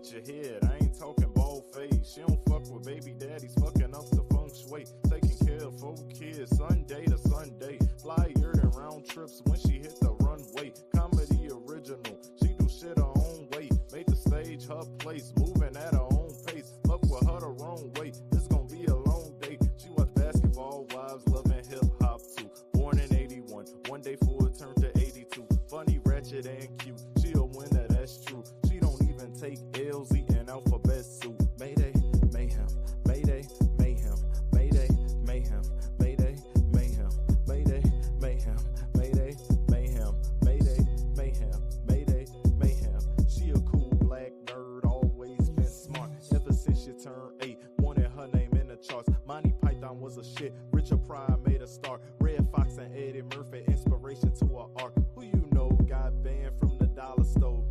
at your head. I ain't talking bald face. She don't fuck with baby daddies, fucking up the feng shui. Taking care of 4 kids, Sunday to Sunday. Flyer than round trips when she hit the runway. Comedy original, she do shit her own way. Made the stage her place, moving at her own pace. Fuck with her the wrong way, this gon' be a long day. She watch Basketball Wives, loving hip hop too. Born in 81, one day forward turned to 82. Funny, ratchet, and cute, she a winner, that's true. She don't even take L's, eating alphabet soup. Mayday, mayhem, mayday, mayhem, mayday, mayhem, mayday, mayhem, mayday, mayhem, mayday, mayhem, mayday, mayhem, mayday, mayhem. She a cool black nerd, always been smart. Ever since she turned 8, wanted her name in the charts. Monty Python was a shit, Richard Pryor made a start. Red Fox and Eddie Murphy, inspiration to her art. Who you know got banned from the dollar store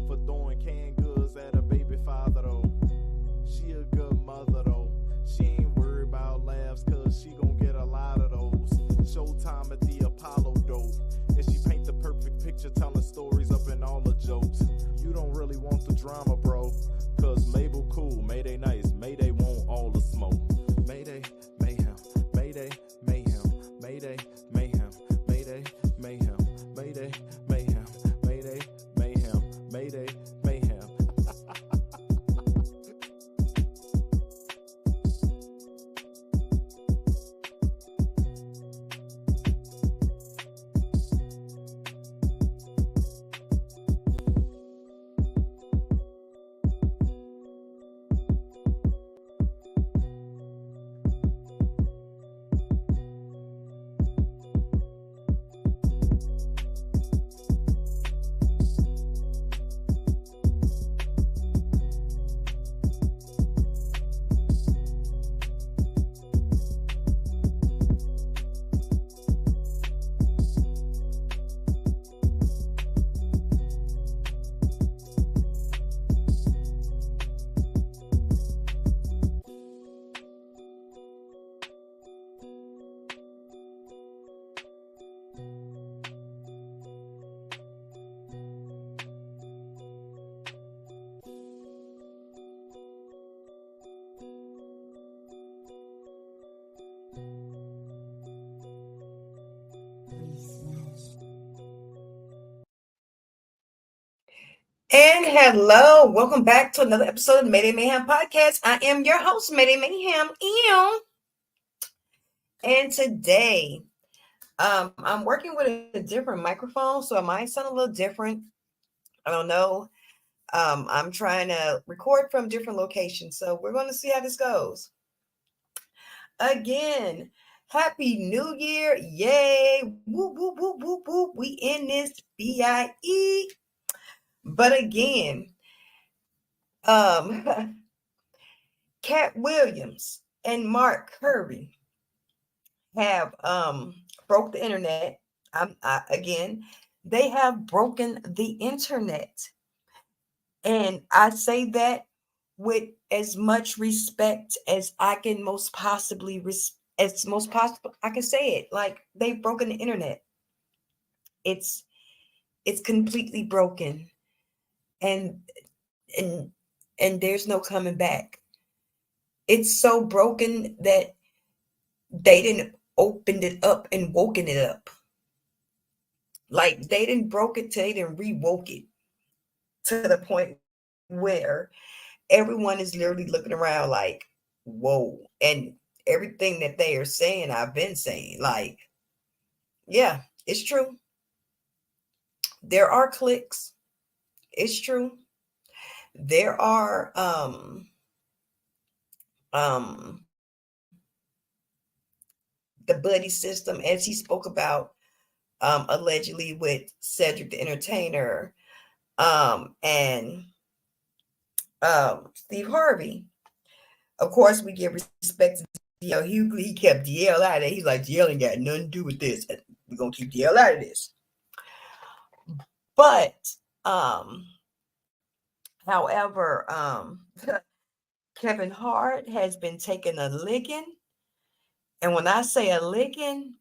for throwing canned goods at a baby father though? She a good mother though. She ain't worried about laughs cause she gon' get a lot of those. Showtime at the Apollo though. And she paint the perfect picture telling stories up in all the jokes. You don't really want the drama, bro. Cause Mabel cool, Mayday nice, Mayday want all the smoke. Mayday, mayhem, Mayday, mayhem, Mayday, mayhem, Mayday, mayhem, Mayday, mayhem, Mayday, mayhem, Mayday, mayhem. And hello, welcome back to another episode of the Mayday Mayhem Podcast. I am your host, Mayday Mayhem. And today, I'm working with a different microphone, so it might sound a little different. I don't know. I'm trying to record from different locations, so we're going to see how this goes. Again, Happy New Year! Yay! Whoop whoop whoop whoop whoop! We in this BIE. But again, Katt Williams and Mark Curry have broke the internet. Again, they have broken the internet, and I say that with as much respect as I can most possibly I can say it. Like, they've broken the internet. It's completely broken. And there's no coming back. It's so broken that they didn't open it up and woken it up. Like, they didn't broke it till they didn't rewoke it to the point where everyone is literally looking around like, whoa. And everything that they are saying, I've been saying, like, yeah, it's true. There are clicks. It's true. There are the buddy system, as he spoke about allegedly with Cedric the Entertainer and Steve Harvey. Of course, we give respect to DL Hughley. He kept DL out of it. He's like, DL ain't got nothing to do with this. We're gonna keep DL out of this. But however, Kevin Hart has been taking a licking. And when I say a licking,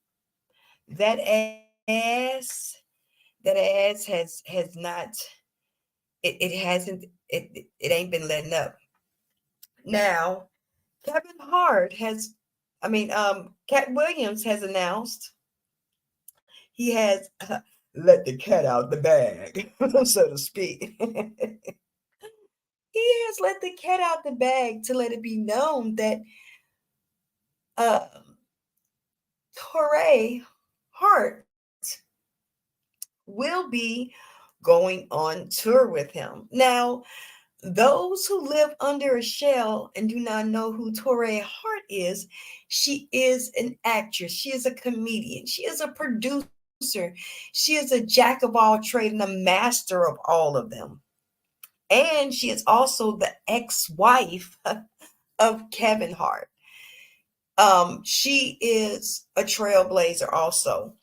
that ass has not it hasn't, it ain't been letting up. Now, Kevin Hart has, Katt Williams has announced he has let the cat out the bag, so to speak. He has let the cat out the bag to let it be known that uh, Torrie Hart will be going on tour with him. Now, those who live under a shell and do not know who Torrie Hart is, she is an actress. She is a comedian. She is a producer. She is a jack of all trades and a master of all of them. And she is also the ex-wife of Kevin Hart. She is a trailblazer also.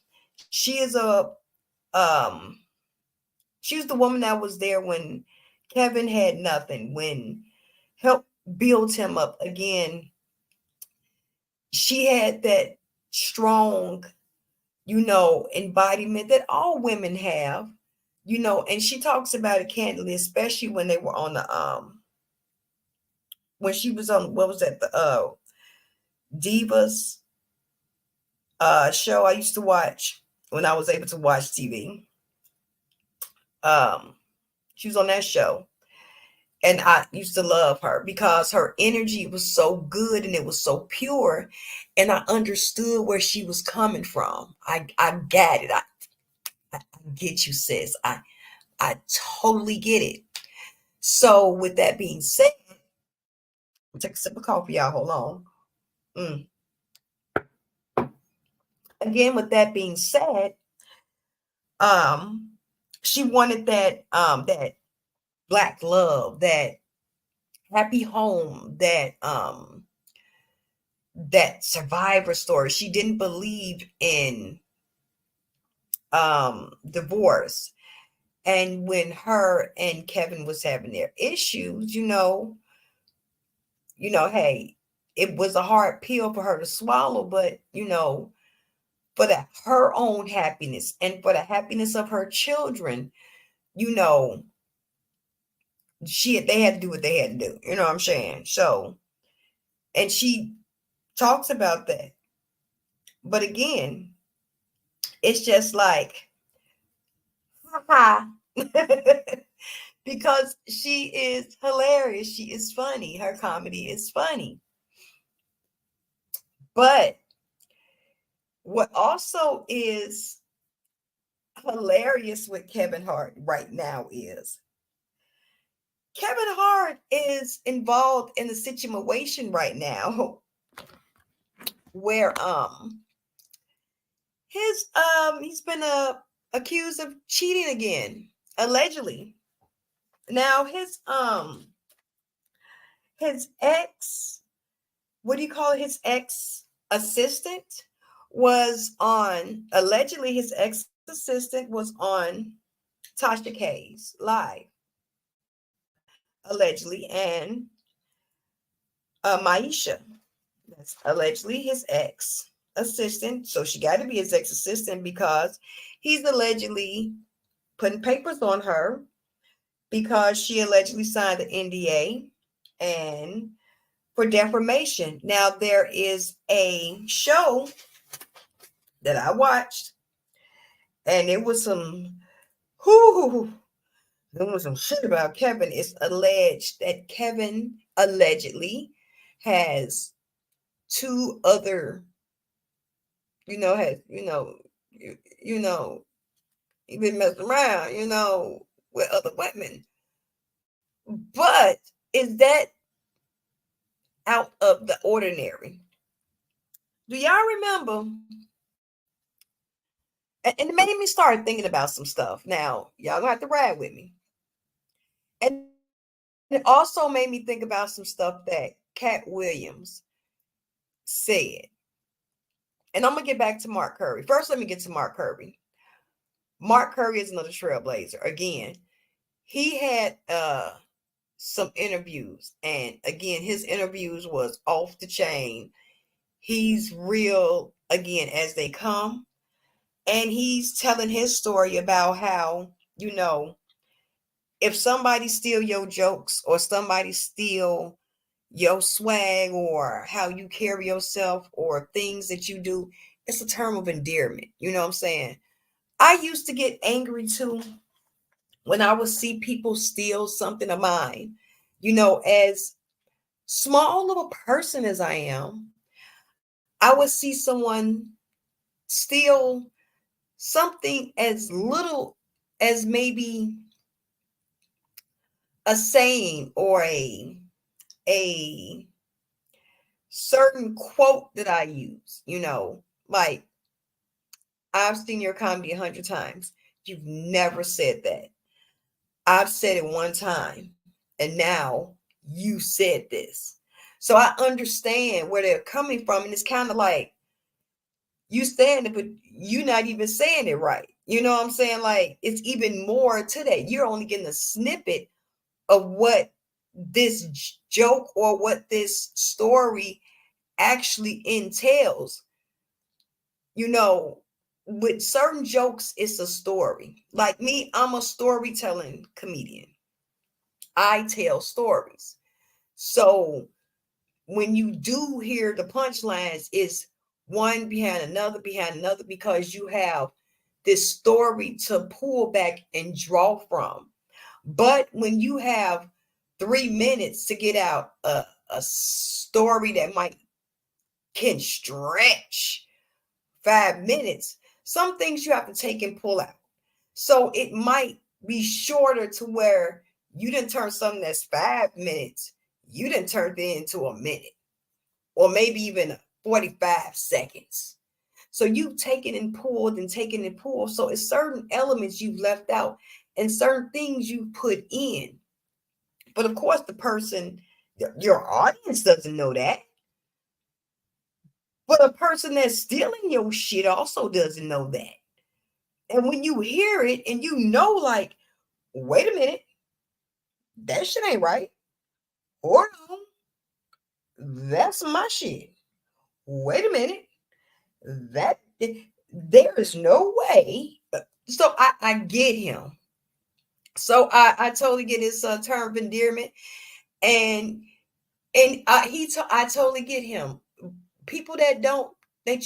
She is um she was the woman that was there when Kevin had nothing, when helped build him up again. She had that strong, embodiment that all women have, and she talks about it candidly, especially when they were on the when she was on, what was that, the Divas show I used to watch when I was able to watch TV. She was on that show. And I used to love her because her energy was so good and it was so pure. And I understood where she was coming from. I got it. I get you, sis. I totally get it. So with that being said, I'll take a sip of coffee, y'all. Hold on. Again, with that being said, she wanted that Black love, that happy home, that survivor story. She didn't believe in divorce. And when her and Kevin was having their issues, hey, it was a hard pill for her to swallow, but for her own happiness and for the happiness of her children, they had to do what they had to do. You know what I'm saying? So, and she talks about that. But again, it's just like, haha. Because she is hilarious. She is funny. Her comedy is funny. But what also is hilarious with Kevin Hart right now is Kevin Hart is involved in a situation right now where he's been accused of cheating again, allegedly. Now his ex, what do you call it? His ex assistant was on, allegedly his ex assistant was on Tasha K's live, allegedly, and Maisha, that's allegedly his ex assistant. So she got to be his ex assistant because he's allegedly putting papers on her because she allegedly signed the NDA and for defamation. Now, there is a show that I watched, and it was there was some shit about Kevin. It's alleged that Kevin allegedly has two other, he been messing around, with other women. But is that out of the ordinary? Do y'all remember? And it made me start thinking about some stuff. Now, y'all gonna have to ride with me. And it also made me think about some stuff that Katt Williams said. And I'm gonna get back to Mark Curry. First, let me get to Mark Curry. Mark Curry is another trailblazer. Again, he had some interviews, and again, his interviews was off the chain. He's real, again, as they come. And he's telling his story about how, if somebody steal your jokes or somebody steal your swag or how you carry yourself or things that you do, it's a term of endearment. You know what I'm saying? I used to get angry too when I would see people steal something of mine. You know, as small of a person as I am, I would see someone steal something as little as maybe a saying or a certain quote that I use, you know, like I've seen your comedy 100 times. You've never said that. I've said it one time, and now you said this. So I understand where they're coming from, and it's kind of like you saying it, but you're not even saying it right. You know what I'm saying? Like it's even more to that. You're only getting a snippet of what this joke or what this story actually entails. You know, with certain jokes, it's a story. Like me, I'm a storytelling comedian. I tell stories. So when you do hear the punchlines, it's one behind another, because you have this story to pull back and draw from. But when you have 3 minutes to get out a story that can stretch 5 minutes, some things you have to take and pull out. So it might be shorter to where you didn't turn something that's 5 minutes, you didn't turn it into a minute or maybe even 45 seconds. So you've taken and pulled and taken and pulled. So it's certain elements you've left out and certain things you put in. But of course, the person, your audience doesn't know that. But a person that's stealing your shit also doesn't know that. And when you hear it and you know, like, wait a minute, that shit ain't right. Hold on. That's my shit. Wait a minute. That there is no way. So I get him. So I totally get his term of endearment. And I totally get him. People that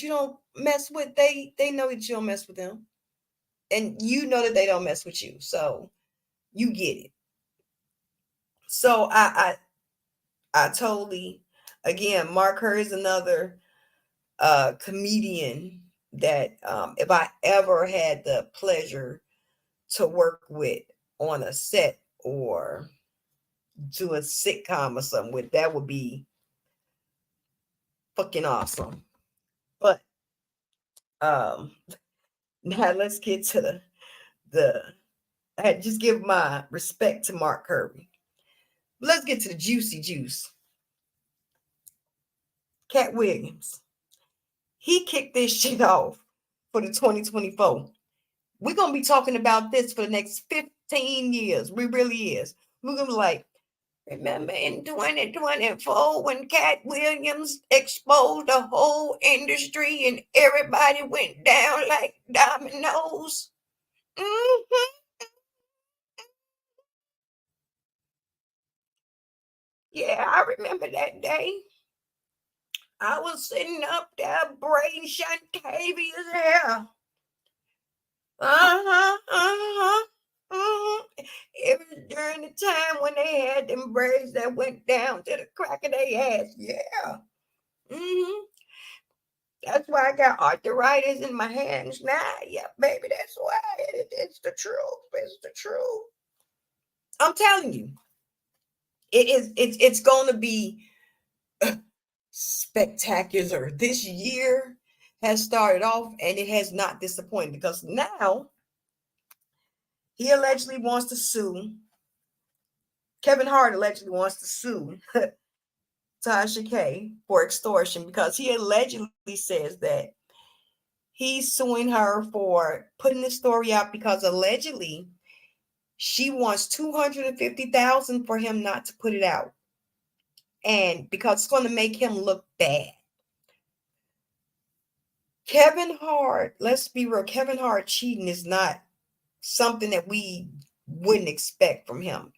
you don't mess with, they know that you don't mess with them. And you know that they don't mess with you. So you get it. So I totally, again, Mark Curry is another comedian that if I ever had the pleasure to work with on a set or do a sitcom or something with, that would be fucking awesome. But um now let's get to the I had just give my respect to Mark Kirby. Let's get to the juicy juice. Katt Williams. He kicked this shit off for the 2024. We're gonna be talking about this for the next 15 years. We really is. We're gonna be like, remember in 2024 when Katt Williams exposed the whole industry and everybody went down like dominoes? Mm-hmm. Yeah, I remember that day. I was sitting up there braiding Shantavia's hair. Uh-huh, uh-huh. Mm-hmm. It was during the time when they had them braids that went down to the crack of their ass. Yeah. Mm-hmm. That's why I got arthritis in my hands now. Yeah, baby, that's why. It's the truth. It's the truth. I'm telling you, it's gonna be spectacular. This year has started off and it has not disappointed, because now he allegedly wants to sue. Kevin Hart allegedly wants to sue Tasha K for extortion, because he allegedly says that he's suing her for putting the story out because allegedly she wants $250,000 for him not to put it out, and because it's going to make him look bad. Kevin Hart, let's be real, Kevin Hart cheating is not something that we wouldn't expect from him.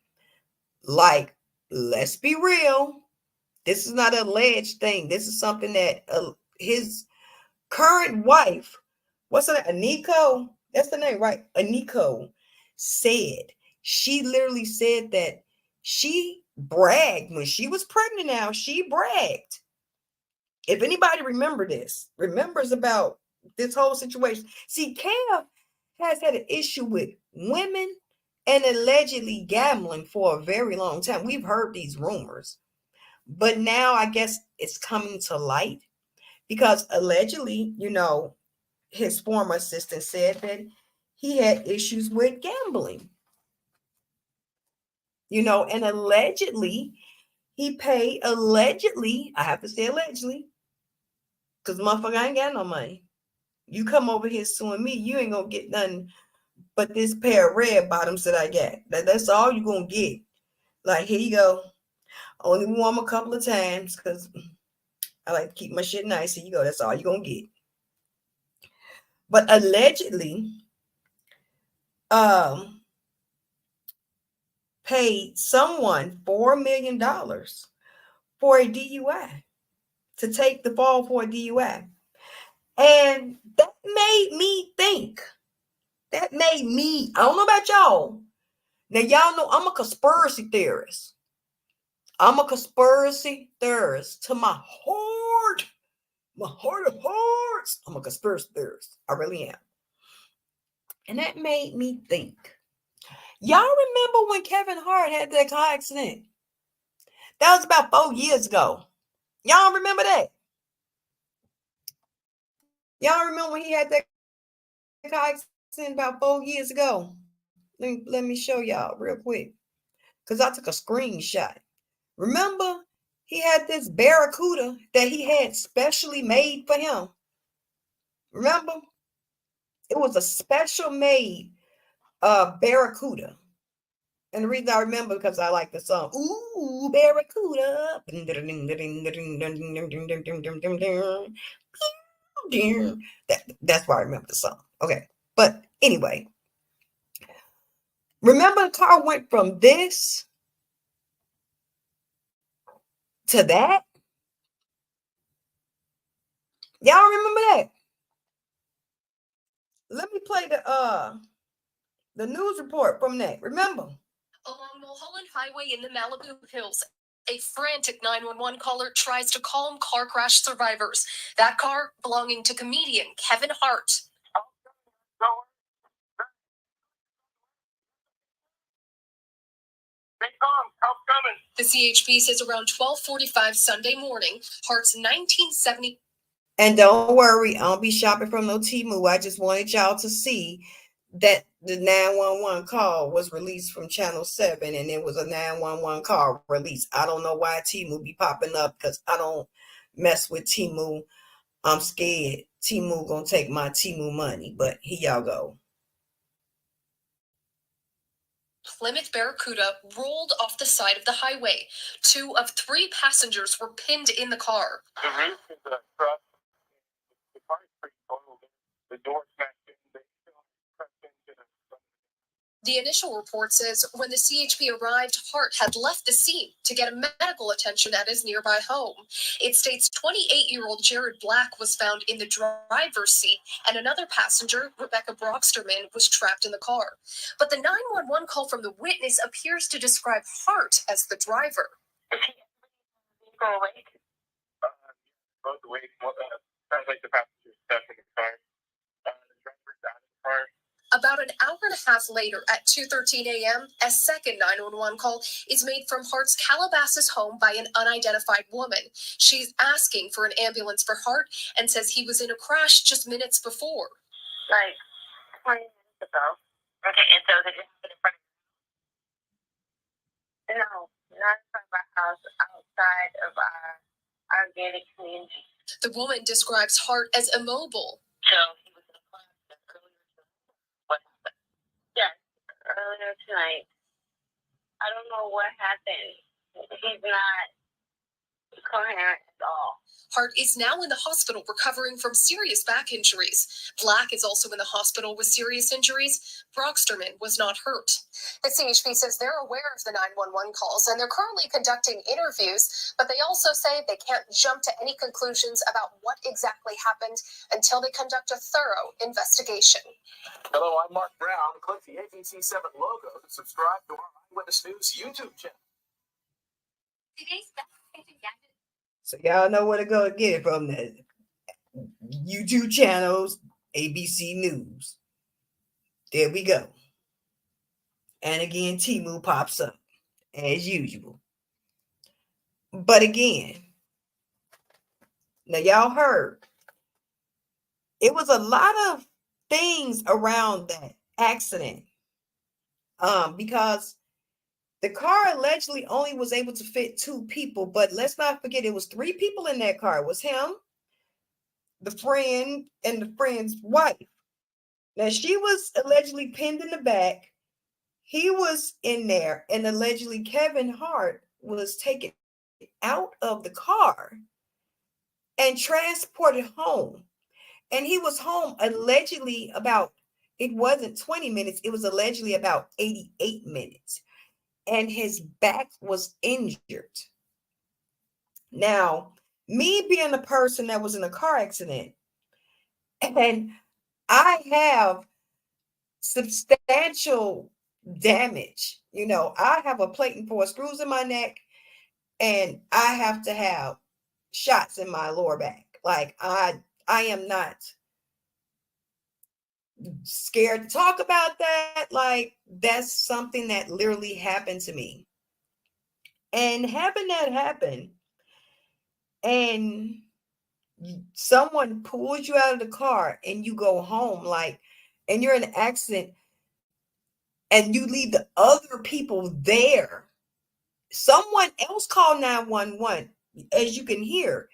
Like, let's be real. This is not an alleged thing. This is something that his current wife, what's her name? Aniko? That's the name, right? Aniko said. She literally said that she bragged when she was pregnant. Now she bragged. If anybody remembers about this whole situation. See, Kev has had an issue with women and allegedly gambling for a very long time. We've heard these rumors, but now I guess it's coming to light because allegedly, his former assistant said that he had issues with gambling, and allegedly he paid, I have to say allegedly, because motherfucker, I ain't got no money. You come over here suing me, you ain't gonna get nothing but this pair of red bottoms that I got. That's all you gonna get. Like, here you go. Only wore them a couple of times because I like to keep my shit nice. Here you go. That's all you're gonna get. But allegedly, paid someone $4 million for a DUI, to take the fall for a DUI. And that made me think. I don't know about y'all. Now, y'all know I'm a conspiracy theorist. To my heart. My heart of hearts. I'm a conspiracy theorist. I really am. And that made me think. Y'all remember when Kevin Hart had that car accident? That was about 4 years ago. Y'all remember that? Y'all remember when he had that car accident about 4 years ago? Let me show y'all real quick. Because I took a screenshot. Remember, he had this Barracuda that he had specially made for him. Remember? It was a special made Barracuda. And the reason I remember because I like the song, Ooh, Barracuda. That's why I remember the song. Okay. But anyway, remember the car went from this to that? Y'all remember that? Let me play the news report from that. Remember? Along Mulholland Highway in the Malibu Hills, a frantic 911 caller tries to calm car crash survivors. That car belonging to comedian Kevin Hart. The CHP says around 12:45 Sunday morning, Hart's 1970. And don't worry, I don't be shopping from no Temu. I just wanted y'all to see that the 911 call was released from Channel 7, and it was a 911 call release. I don't know why Temu be popping up because I don't mess with Temu. I'm scared Temu gonna take my Temu money, but here y'all go. Plymouth Barracuda rolled off the side of the highway. 2 of 3 passengers were pinned in the car. The roof is a truck. The car is pretty total. The door smashed in. They still pressed into the. The initial report says when the CHP arrived, Hart had left the scene to get medical attention at his nearby home. It states 28-year-old Jared Black was found in the driver's seat, and another passenger, Rebecca Brocksterman, was trapped in the car. But the 911 call from the witness appears to describe Hart as the driver. Is he awake? Both awake. Sounds like the passenger's stuck in the car. The driver's out of the car. About an hour and a half later, at 2:13 a.m., a second 911 call is made from Hart's Calabasas home by an unidentified woman. She's asking for an ambulance for Hart and says he was in a crash just minutes before. Like 20 minutes ago. Okay, and so they just happened in front of you? No, not in front of our house, outside of our gated community. The woman describes Hart as immobile. So he was in a class earlier tonight. What happened? Yes, earlier tonight. I don't know what happened. He's not coherent at all. Hart is now in the hospital recovering from serious back injuries. Black is also in the hospital with serious injuries. Brocksterman was not hurt. The CHP says they're aware of the 911 calls and they're currently conducting interviews, but they also say they can't jump to any conclusions about what exactly happened until they conduct a thorough investigation. Hello, I'm Mark Brown. Click the ABC7 logo to subscribe to our Eyewitness News YouTube channel. Today's best gadget. So y'all know where to go to get it from, the YouTube channels, ABC News. There we go. And again, Temu pops up as usual. But again, now y'all heard, it was a lot of things around that accident. Because the car allegedly only was able to fit 2 people, but let's not forget it was 3 people in that car. It was him, the friend, and the friend's wife. Now, she was allegedly pinned in the back. He was in there, and allegedly Kevin Hart was taken out of the car and transported home. And he was home allegedly about, it wasn't 20 minutes, it was allegedly about 88 minutes. And his back was injured. Now, me being the person that was in a car accident, and I have substantial damage. You know, I have a plate and 4 screws in my neck, and I have to have shots in my lower back. Like, I am not scared to talk about that. Like, that's something that literally happened to me. And having that happen, and someone pulls you out of the car and you go home, like, and you're in an accident and you leave the other people there. Someone else called 911, as you can hear.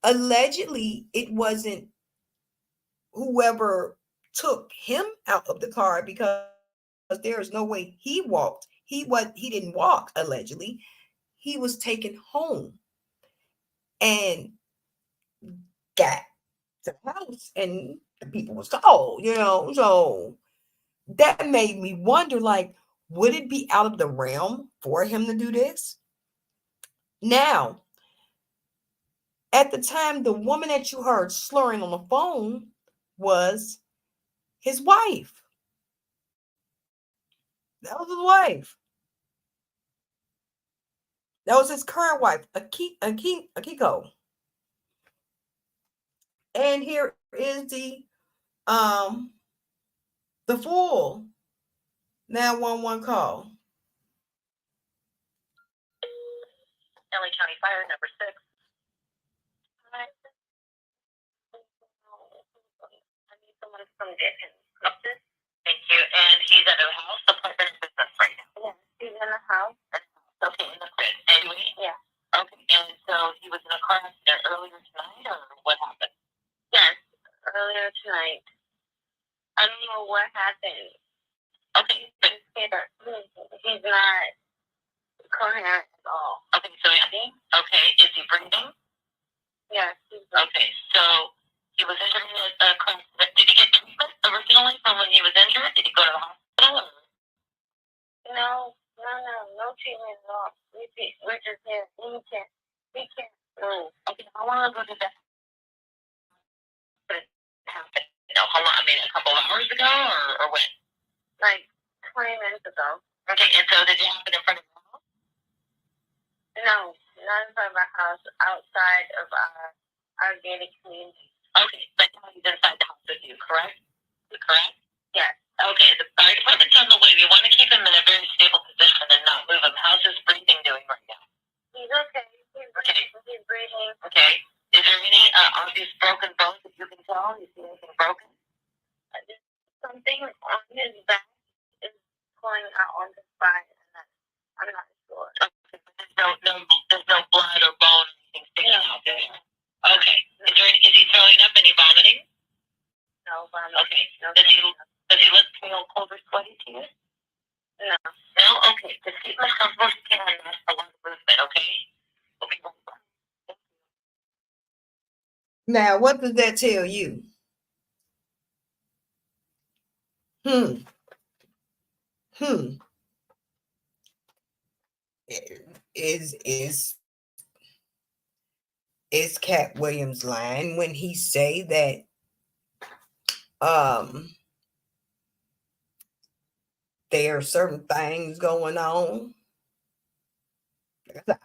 Allegedly, it wasn't whoever took him out of the car, because there is no way he walked. He didn't walk, allegedly. He was taken home and got to the house, and the people was called, you know. So that made me wonder, like, would it be out of the realm for him to do this? Now, at the time, the woman that you heard slurring on the phone was his wife. That was his wife. That was his current wife, Akiko. And here is the full 911 call. LA County Fire, number 6. I need someone from Dickens. Thank you. And he's at a house, apartment, or business right now? Yeah, he's in a house. Okay, in the crib. Anyway? Yeah. Okay, and so he was in a car accident earlier tonight, or what happened? Yes, earlier tonight. I don't know what happened. Okay, but he's not coherent at all. Okay, so okay, is he breathing? Yes, he's breathing. Okay, so he was injured in a car accident. Did he get treatment originally from when he was injured? Did he go to the hospital? No treatment at all. We're just here. We can't move. Okay, how long ago did that happen? No, how long? I mean, a couple of hours ago, or when? Like 20 minutes ago. Okay, and so did it happen in front of your house? No, not in front of our house. Outside of our gated community. Okay, but now he's inside the house with you, correct? Correct? Yes. Okay, the fire department's on the way. We want to keep him in a very stable position and not move him. How's his breathing doing right now? He's okay. He's breathing. Okay. Is there any obvious broken bones that you can tell? You see anything broken? Something on his back is pulling out on his spine, and I'm not sure. Okay, but there's no blood or bone or anything sticking out there. Okay. Is he throwing up? Any vomiting? No vomiting. Okay. No, does he look pale, cold, or sweaty to you? No. No? Okay. Just keep him as comfortable as you can and not a lot of movement, okay? Now, what does that tell you? Hmm. Is Katt Williams lying when he say that there are certain things going on?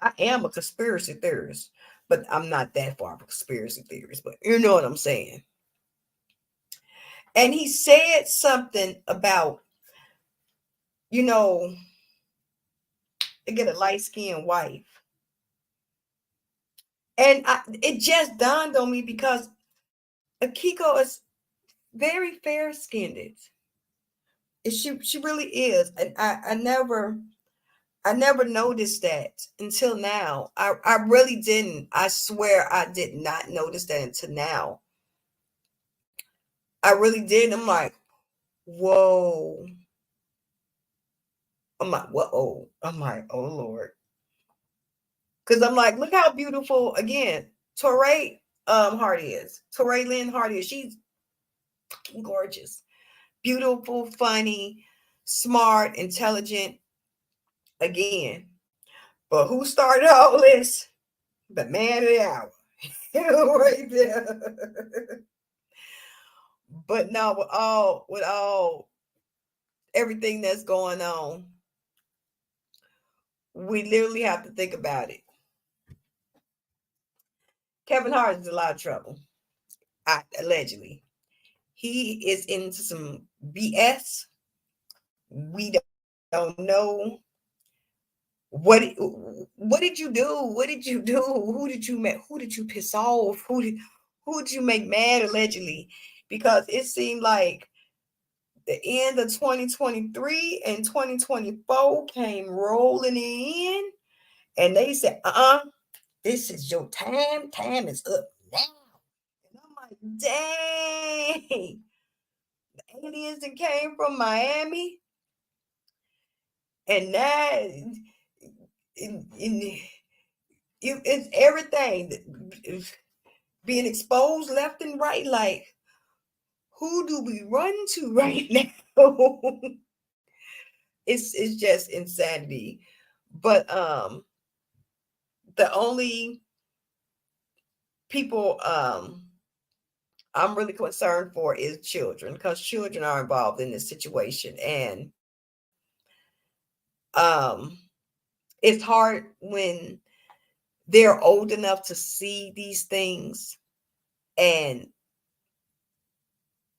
I am a conspiracy theorist, but I'm not that far of a conspiracy theorist, but you know what I'm saying. And he said something about, to get a light-skinned wife. And it just dawned on me because Akiko is very fair-skinned. She really is. And I never noticed that until now. I really didn't. I swear I did not notice that until now. I really did. I'm like, whoa. I'm like, whoa. I'm like, oh Lord. Because I'm like, look how beautiful, again, Torrie Hart is. Torrie Lynn Hart is. She's gorgeous. Beautiful, funny, smart, intelligent. Again. But who started all this? The man of the hour. Right there. But no, with all everything that's going on, we literally have to think about it. Kevin Hart is in a lot of trouble. Allegedly. He is into some BS. We don't know. What did you do? What did you do? Who did you make? Who did you piss off? Who did you make mad allegedly? Because it seemed like the end of 2023 and 2024 came rolling in, and they said, this is your time. Time is up now. And I'm like, dang. The aliens that came from Miami. And that it's everything being exposed left and right. Like, who do we run to right now? It's just insanity. But the only people I'm really concerned for is children, because children are involved in this situation. And it's hard when they're old enough to see these things. And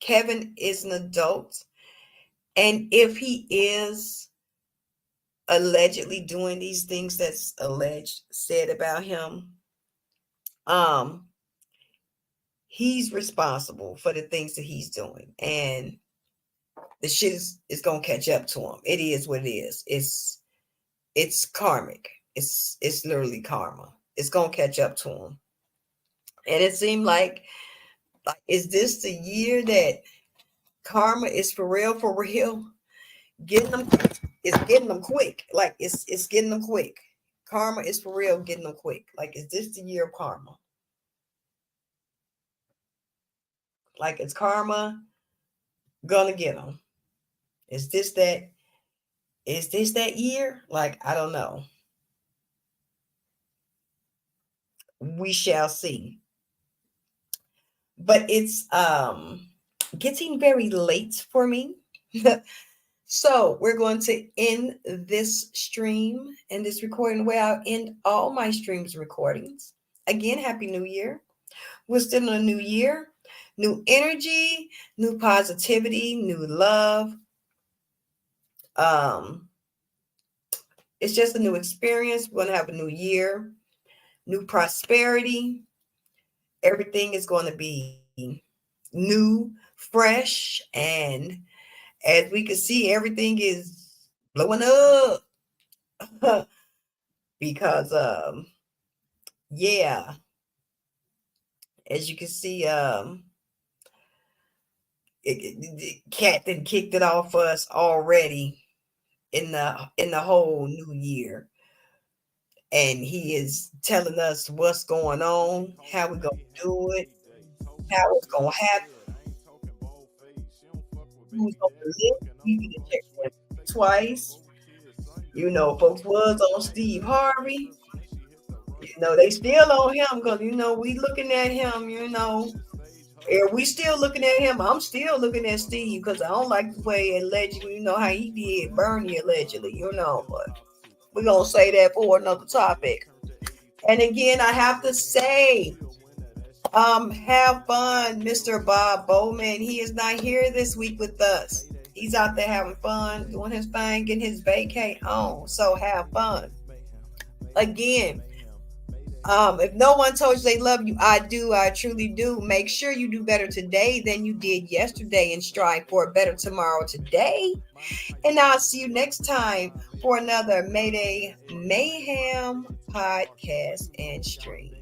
Kevin is an adult. And if he is allegedly doing these things that's said about him, he's responsible for the things that he's doing. And the shit is gonna catch up to him. It is what it is. It's karmic. It's literally karma. It's gonna catch up to him. And it seemed like is this the year that karma is for real? Getting them, it's getting them quick. Like it's getting them quick. Karma is for real, getting them quick. Like, is this the year of karma? Like, is karma gonna get them? Is this that year? Like, I don't know. We shall see. But it's getting very late for me. So we're going to end this stream and this recording the way I'll end all my streams and recordings. Again, Happy New Year. We're still in a new year, new energy, new positivity, new love. It's just a new experience. We're going to have a new year, new prosperity. Everything is going to be new, fresh, and as we can see, everything is blowing up. Because yeah, as you can see, Katt then kicked it off for us already in the whole new year, and he is telling us what's going on, how we're gonna do it. how it's gonna happen. Who's gonna live? We need to check him twice. You know, folks was on Steve Harvey. You know, they still on him because you know we looking at him. You know, and we still looking at him. I'm still looking at Steve because I don't like the way allegedly. You know how he did Bernie allegedly. You know, but we're gonna say that for another topic. And again, I have to say, have fun, Mr. Bob Bowman. He is not here this week with us. He's out there having fun, doing his thing, getting his vacay on. So have fun. Again, if no one told you they love you, I do. I truly do. Make sure you do better today than you did yesterday and strive for a better tomorrow today. And I'll see you next time for another Mayday Mayhem podcast and stream.